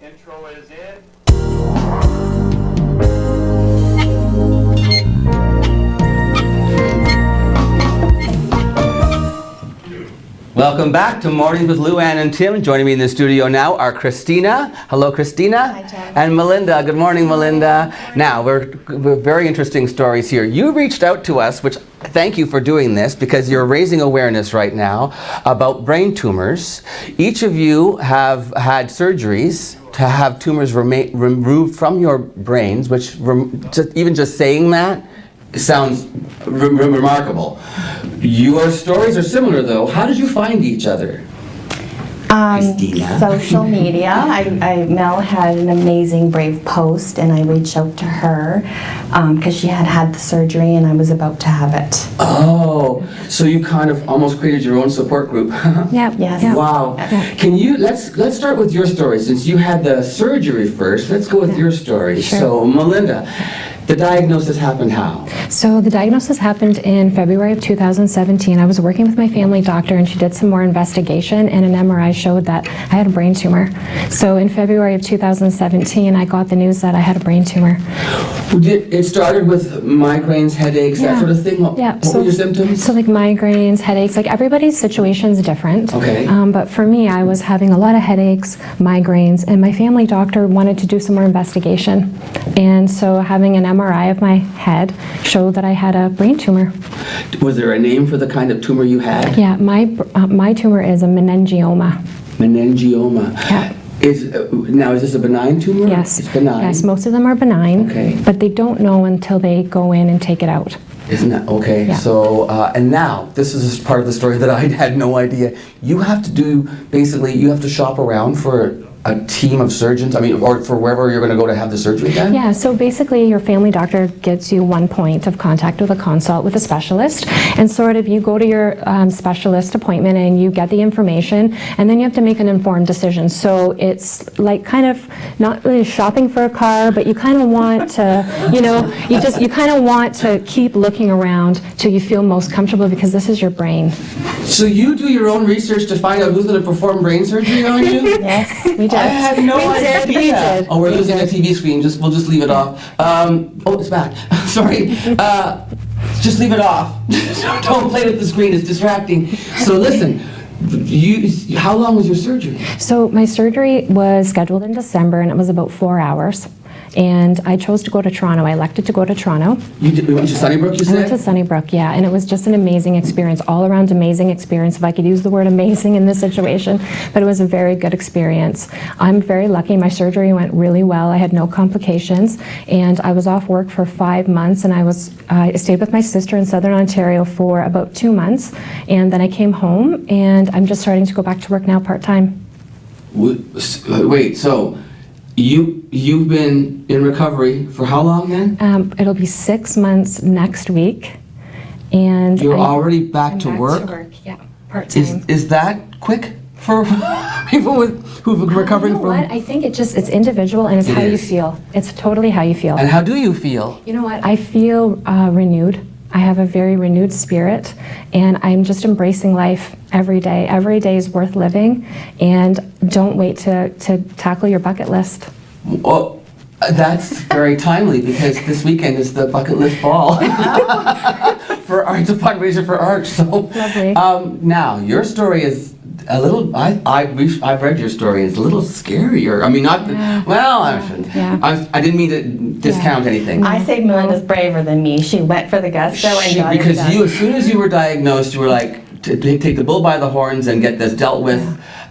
Intro is in. Welcome back to Mornings with Lou Ann and Tim. Joining me in the studio now are Christina. Hello, Christina. Hi, Tim. And Melinda. Good morning, Melinda. Now, we're very interesting stories here. You reached out to us, which thank you for doing this, because you're raising awareness right now about brain tumors. Each of you have had surgeries to have tumors removed from your brains, which even just saying that sounds remarkable. Your stories are similar, though. How did you find each other? Christina? Social media. Mel had an amazing, brave post, and I reached out to her because she had the surgery and I was about to have it. Oh, so you kind of almost created your own support group. Yeah. Yes. Yeah. Wow. Yeah. Can you, let's start with your story. Since you had the surgery first, let's go with your story. Sure. So, Melinda, the diagnosis happened how? So the diagnosis happened in February of 2017. I was working with my family doctor and she did some more investigation and an MRI showed that I had a brain tumor. So in February of 2017, I got the news that I had a brain tumor. It started with migraines, headaches, that sort of thing? What were your symptoms? So like migraines, headaches, like everybody's situation is different. Okay. But for me, I was having a lot of headaches, migraines, and my family doctor wanted to do some more investigation. And so having an MRI of my head showed that I had a brain tumor. Was there a name for the kind of tumor you had? Yeah, my tumor is a meningioma. Meningioma. Yeah. Now, is this a benign tumor? Yes. It's benign. Yes, most of them are benign. Okay. But they don't know until they go in and take it out. Isn't that okay? Yeah. So, and now this is part of the story that I had no idea. You have to do basically. You have to shop around for a team of surgeons. I mean, or for wherever you're going to go to have the surgery done. Yeah, so basically your family doctor gives you one point of contact with a consult with a specialist, and sort of you go to your specialist appointment and you get the information, and then you have to make an informed decision. So it's like kind of not really shopping for a car, but you kind of want to, you kind of want to keep looking around till you feel most comfortable because this is your brain. So you do your own research to find out who's going to perform brain surgery on you? Yes, we did. I had no idea. We did. Oh, we're losing the TV screen. We'll just leave it off. Oh, it's back. Sorry. Just leave it off. Don't play with the screen. It's distracting. So listen. How long was your surgery? So my surgery was scheduled in December and it was about 4 hours. And I chose to go to Toronto. I elected to go to Toronto. You went to Sunnybrook, you I went said? to Sunnybrook, yeah, and it was just an amazing experience, all around amazing experience, if I could use the word amazing in this situation, but it was a very good experience. I'm very lucky, my surgery went really well, I had no complications, and I was off work for 5 months, and I stayed with my sister in Southern Ontario for about 2 months, and then I came home, and I'm just starting to go back to work now part-time. Wait, so you've been in recovery for how long then? It'll be 6 months next week, and You're I'm already back to back work? to work, yeah, part-time. Is that quick for people who've recovering You know from? what? I think it's individual and it's It how you is. feel. It's totally how you feel. And how do you feel? You know what? I feel renewed. I have a very renewed spirit and I'm just embracing life every day. Every day is worth living and don't wait to tackle your bucket list. Oh, that's very timely because this weekend is the bucket list ball for art, the fundraiser for art. So, Lovely. Now your story is a little. I've read your story. It's a little scarier. I mean, not. Yeah. Well, I shouldn't. Yeah. I didn't mean to discount anything. I say Melinda's braver than me. She went for the gusto and got it Because done. as soon as you were diagnosed, you were like, take the bull by the horns and get this dealt with.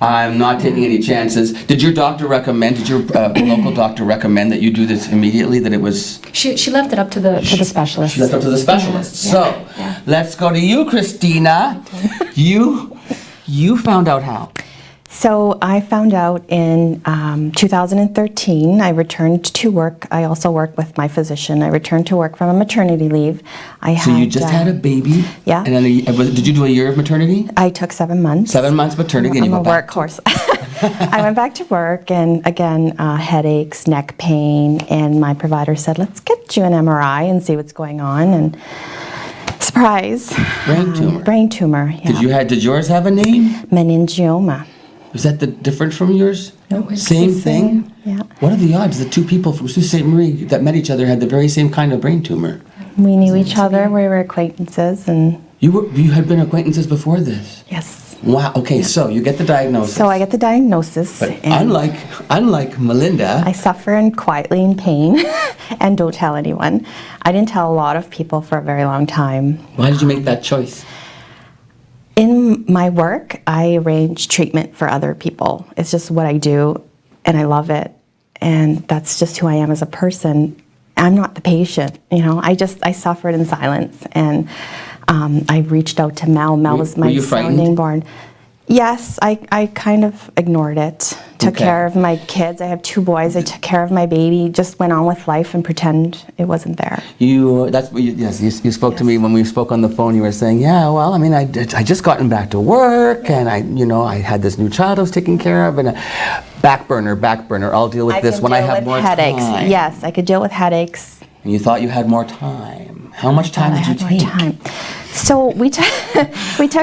I'm not taking any chances. Did your doctor recommend, did your local doctor recommend that you do this immediately, that it was? She left it up to the specialist. She left it up to the specialist. Yeah. So, Yeah. let's go to you, Christina. You found out how? So I found out in 2013, I returned to work. I also work with my physician. I returned to work from a maternity leave. So you just had a baby? Yeah. And then did you do a year of maternity? I took 7 months. 7 months maternity and you I'm a go back. workhorse. I went back to work and again, headaches, neck pain, and my provider said, let's get you an MRI and see what's going on. And surprise. Brain tumor. Brain tumor, yeah. Did yours have a name? Meningioma. Was that different from yours? No, it's Same the thing? Yeah. What are the odds that two people from Sault Ste. Marie that met each other had the very same kind of brain tumor? We knew each other. We were acquaintances, and You had been acquaintances before this? yes. Wow, okay, so you get the diagnosis. So I get the diagnosis. But and unlike Melinda, I suffer quietly in pain and don't tell anyone. I didn't tell a lot of people for a very long time. why did you make that choice? In my work, I arrange treatment for other people. It's just what I do, and I love it. And that's just who I am as a person. I'm not the patient, I suffered in silence. And I reached out to Mel. Mel was my were you frightened? sounding board. Yes, I kind of ignored it. Took Okay. care of my kids. I have 2 boys. I took care of my baby. Just went on with life and pretend it wasn't there. You spoke to me when we spoke on the phone. You were saying, yeah, well, I mean, I just gotten back to work, and I had this new child I was taking care of, and back burner. I'll deal with this when I have more headaches. time. Yes, I could deal with headaches. And you thought you had more time. How much time did you I take? had more time. So we took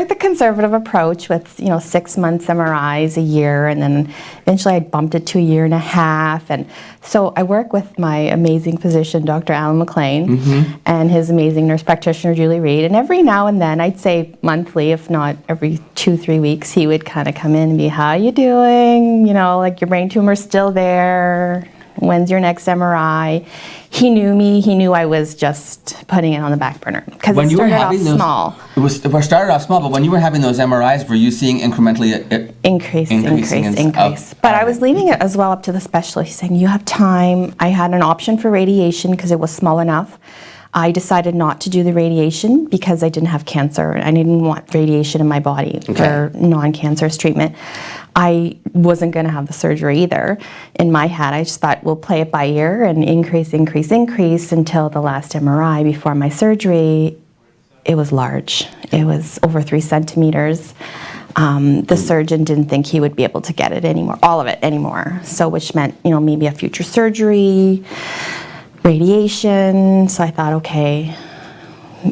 the conservative approach with 6 months MRIs, a year, and then eventually I bumped it to a year and a half. And so I work with my amazing physician, Dr. Alan McLean, and his amazing nurse practitioner, Julie Reed. And every now and then, I'd say monthly, if not every 2-3 weeks, he would kind of come in and be, how you doing? Like, your brain tumor's still there. When's your next MRI? He knew me. He knew I was just putting it on the back burner because it started off small. It started off small, but when you were having those MRIs, were you seeing incrementally Increase. Oh. But I was leaving it as well up to the specialist, saying, you have time. I had an option for radiation because it was small enough. I decided not to do the radiation because I didn't have cancer. I didn't want radiation in my body for non-cancerous treatment. I wasn't going to have the surgery either. In my head, I just thought, we'll play it by ear and increase until the last MRI before my surgery. It was large. It was over 3 centimeters. The surgeon didn't think he would be able to get it anymore, all of it anymore. So which meant, maybe a future surgery, radiation. So I thought, okay,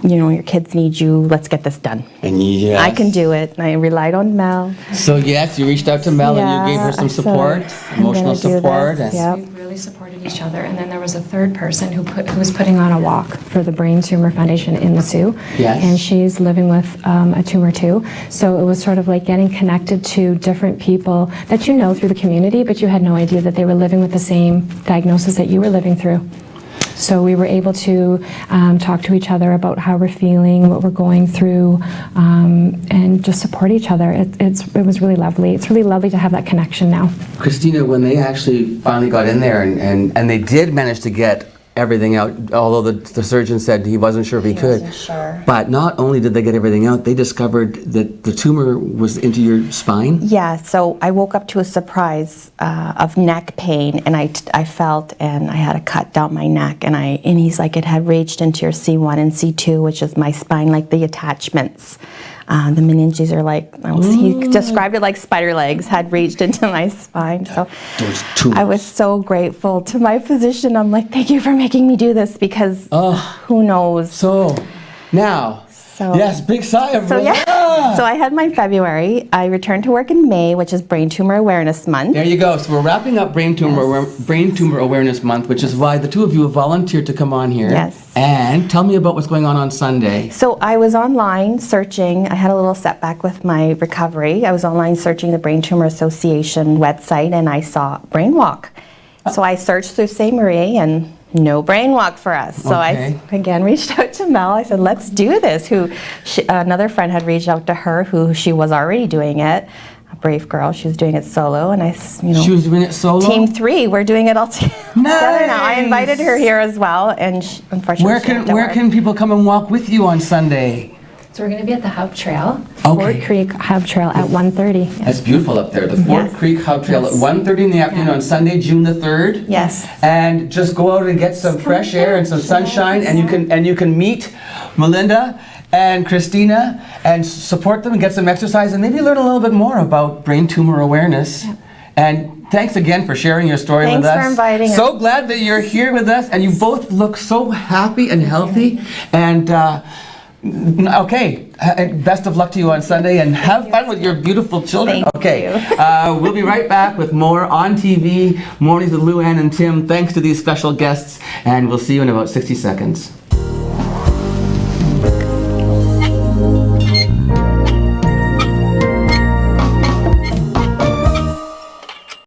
your kids need you. Let's get this done. And yes. I can do it. I relied on Mel. So yes, you reached out to Mel and you gave her some support, emotional support. We really supported each other. And then there was a third person who was putting on a walk for the Brain Tumor Foundation in the Sioux. Yes. And she's living with a tumor too. So it was sort of like getting connected to different people that through the community, but you had no idea that they were living with the same diagnosis that you were living through. So we were able to talk to each other about how we're feeling, what we're going through, and just support each other. It was really lovely. It's really lovely to have that connection now. Christina, when they actually finally got in there and they did manage to get everything out, although the surgeon said he wasn't sure if he could. wasn't sure. But not only did they get everything out, they discovered that the tumor was into your spine. Yeah, so I woke up to a surprise of neck pain, and I felt, and I had a cut down my neck, and he's like, it had reached into your C1 and C2, which is my spine, like the attachments. The meninges are like, he described it like spider legs had reached into my spine. So I was so grateful to my physician. I'm like, thank you for making me do this, because who knows? So now, yes, big sigh of relief. So I had mine in February. I returned to work in May, which is Brain Tumor Awareness Month. There you go. So we're wrapping up Brain Tumor Awareness Month, which is why the two of you have volunteered to come on here. Yes. And tell me about what's going on Sunday. So I was online searching. I had a little setback with my recovery. I was online searching the Brain Tumor Association website, and I saw Brain Walk. So I searched through Ste. Marie, and no brain walk for us. So I again reached out to Mel. I said, let's do this. Another friend had reached out to her who she was already doing it. A brave girl. She was doing it solo, and she was doing it solo? Team 3, we're doing it all together now. I invited her here as well, and unfortunately where can people come and walk with you on Sunday? So we're going to be at the Hub Trail, Fort Creek Hub Trail at 1:30. That's beautiful up there. The Fort Creek Hub Trail at 1:30 in the afternoon on Sunday, June the 3rd. Yes. And just go out and get some fresh air and some sunshine, and you can meet Melinda and Christina and support them and get some exercise and maybe learn a little bit more about brain tumor awareness. Yep. And thanks again for sharing your story with us. Thanks for inviting us. So glad that you're here with us, and you both look so happy and healthy. And Okay, best of luck to you on Sunday, and have fun with your beautiful children. Thank Okay, you. we'll be right back with more On TV, Mornings with Lou Ann and Tim. Thanks to these special guests, and we'll see you in about 60 seconds.